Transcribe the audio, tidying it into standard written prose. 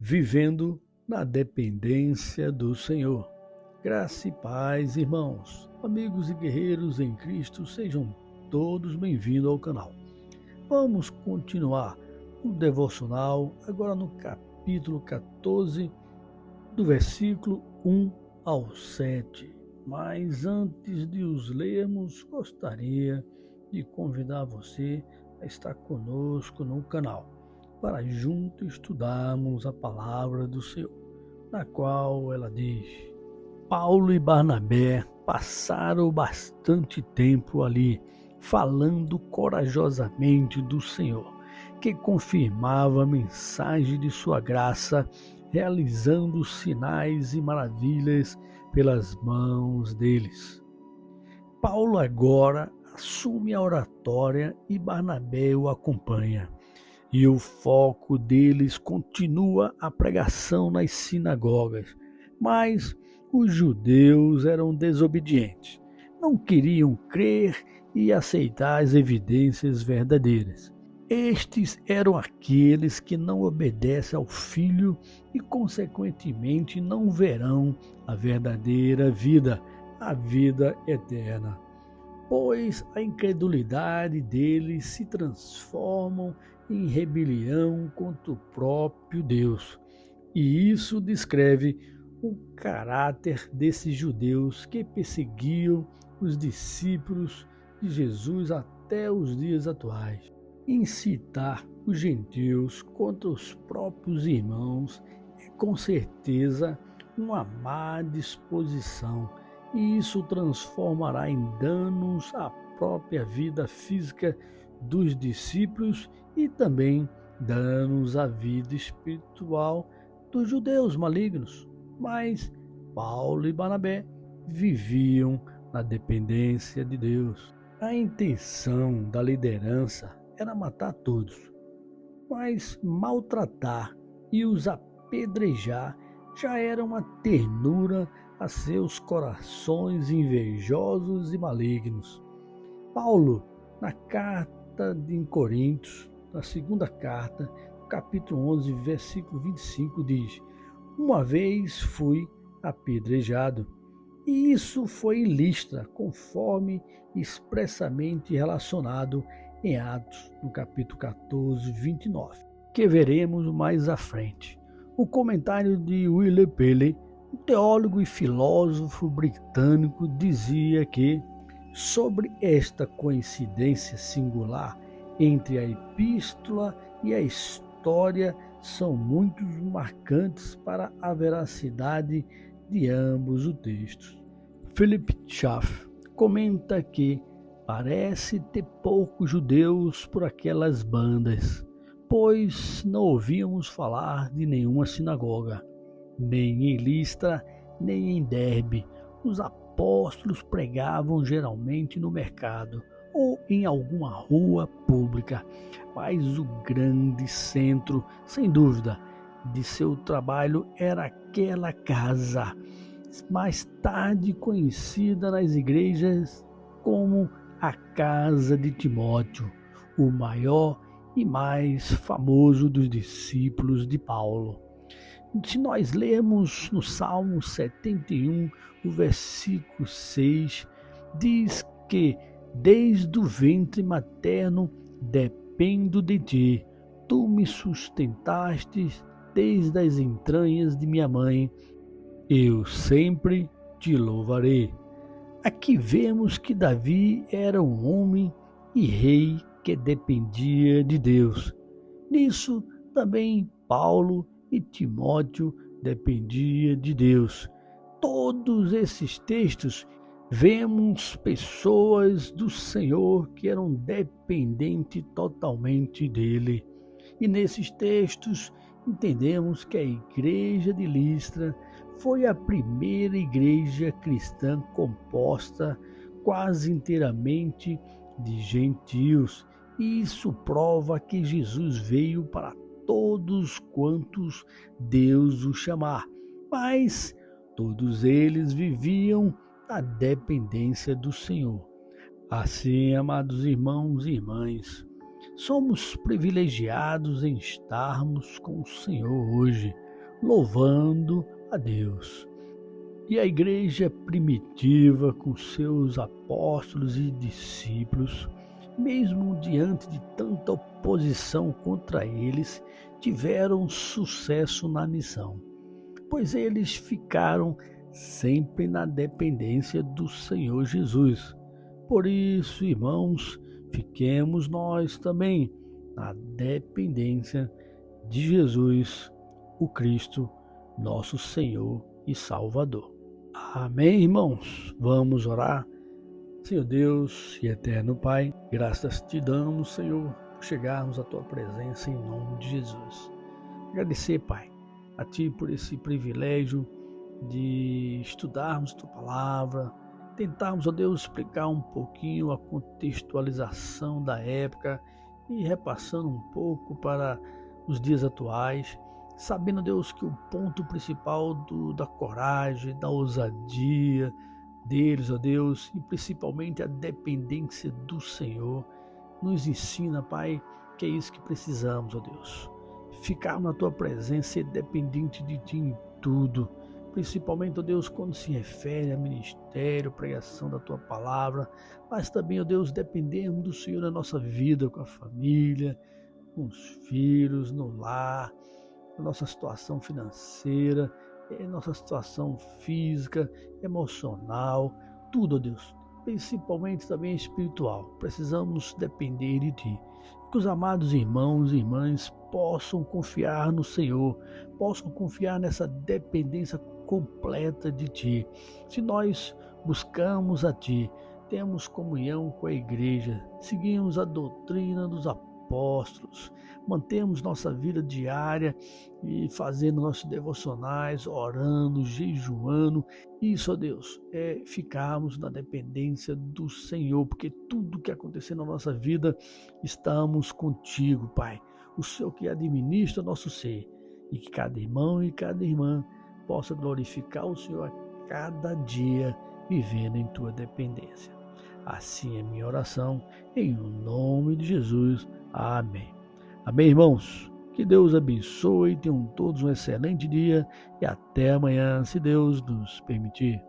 vivendo na dependência do Senhor. Graça e paz, irmãos, amigos e guerreiros em Cristo, sejam todos bem-vindos ao canal. Vamos continuar o devocional agora no capítulo 14, do versículo 1 ao 7. Mas antes de os lermos, gostaria de convidar você a estar conosco no canal, para juntos estudarmos a palavra do Senhor, na qual ela diz: Paulo e Barnabé passaram bastante tempo ali, falando corajosamente do Senhor, que confirmava a mensagem de sua graça, realizando sinais e maravilhas pelas mãos deles. Paulo agora assume a oratória e Barnabé o acompanha. E o foco deles continua a pregação nas sinagogas. Mas os judeus eram desobedientes, não queriam crer e aceitar as evidências verdadeiras. Estes eram aqueles que não obedecem ao Filho e, consequentemente, não verão a verdadeira vida, a vida eterna. Pois a incredulidade deles se transforma em rebelião contra o próprio Deus. E isso descreve o caráter desses judeus que perseguiam os discípulos de Jesus até os dias atuais. Incitar os gentios contra os próprios irmãos é com certeza uma má disposição, e isso transformará em danos à própria vida física dos discípulos e também danos à vida espiritual dos judeus malignos. Mas Paulo e Barnabé viviam na dependência de Deus. A intenção da liderança era matar todos, mas maltratar e os apedrejar já era uma ternura a seus corações invejosos e malignos. Paulo, na carta de Coríntios, na segunda carta, capítulo 11, versículo 25, diz: Uma vez fui apedrejado, e isso foi em Listra, conforme expressamente relacionado em Atos, no capítulo 14, 29, que veremos mais à frente. O comentário de William Paley, um teólogo e filósofo britânico, dizia que, sobre esta coincidência singular entre a epístola e a história, são muito marcantes para a veracidade de ambos os textos. Philip Schaff comenta que parece ter poucos judeus por aquelas bandas, pois não ouvíamos falar de nenhuma sinagoga, nem em Listra, nem em Derbe. Os apóstolos pregavam geralmente no mercado ou em alguma rua pública, mas o grande centro, sem dúvida, de seu trabalho era aquela casa, mais tarde conhecida nas igrejas como a casa de Timóteo, o maior e mais famoso dos discípulos de Paulo. Se nós lermos no Salmo 71, o versículo 6, diz que desde o ventre materno dependo de ti, tu me sustentaste desde as entranhas de minha mãe, eu sempre te louvarei. Aqui vemos que Davi era um homem e rei que dependia de Deus. Nisso também Paulo e Timóteo dependiam de Deus. Todos esses textos vemos pessoas do Senhor que eram dependentes totalmente dele. E nesses textos entendemos que a igreja de Listra foi a primeira igreja cristã composta quase inteiramente de gentios, e isso prova que Jesus veio para todos quantos Deus o chamar, mas todos eles viviam na dependência do Senhor. Assim, amados irmãos e irmãs, somos privilegiados em estarmos com o Senhor hoje. louvando a Deus. E a igreja primitiva, com seus apóstolos e discípulos, mesmo diante de tanta oposição contra eles, tiveram sucesso na missão, pois eles ficaram sempre na dependência do Senhor Jesus. Por isso, irmãos, fiquemos nós também na dependência de Jesus, o Cristo, nosso Senhor e Salvador. Amém, irmãos? Vamos orar. Senhor Deus e eterno Pai, graças te damos, Senhor, por chegarmos à tua presença em nome de Jesus. Agradecer, Pai, a ti por esse privilégio de estudarmos tua palavra, tentarmos, ó Deus, explicar um pouquinho a contextualização da época e repassando um pouco para os dias atuais, sabendo, Deus, que o ponto principal da coragem, da ousadia deles, ó Deus, e principalmente a dependência do Senhor, nos ensina, Pai, que é isso que precisamos, ó Deus. Ficar na tua presença e dependente de ti em tudo, principalmente, ó Deus, quando se refere a ministério, pregação da tua palavra, mas também, ó Deus, dependemos do Senhor na nossa vida, com a família, com os filhos, no lar, na nossa situação financeira, nossa situação física, emocional, tudo, ó Deus, principalmente também espiritual. Precisamos depender de ti. Que os amados irmãos e irmãs possam confiar no Senhor, possam confiar nessa dependência completa de ti. Se nós buscamos a ti, temos comunhão com a igreja, seguimos a doutrina dos apóstolos, mantemos nossa vida diária e fazendo nossos devocionais, orando, jejuando. Isso, ó Deus, é ficarmos na dependência do Senhor, porque tudo que acontecer na nossa vida, estamos contigo, Pai. O Senhor que administra nosso ser, e que cada irmão e cada irmã possa glorificar o Senhor a cada dia, vivendo em tua dependência. Assim é minha oração, em nome de Jesus. Amém. Amém, irmãos? Que Deus abençoe, tenham todos um excelente dia e até amanhã, se Deus nos permitir.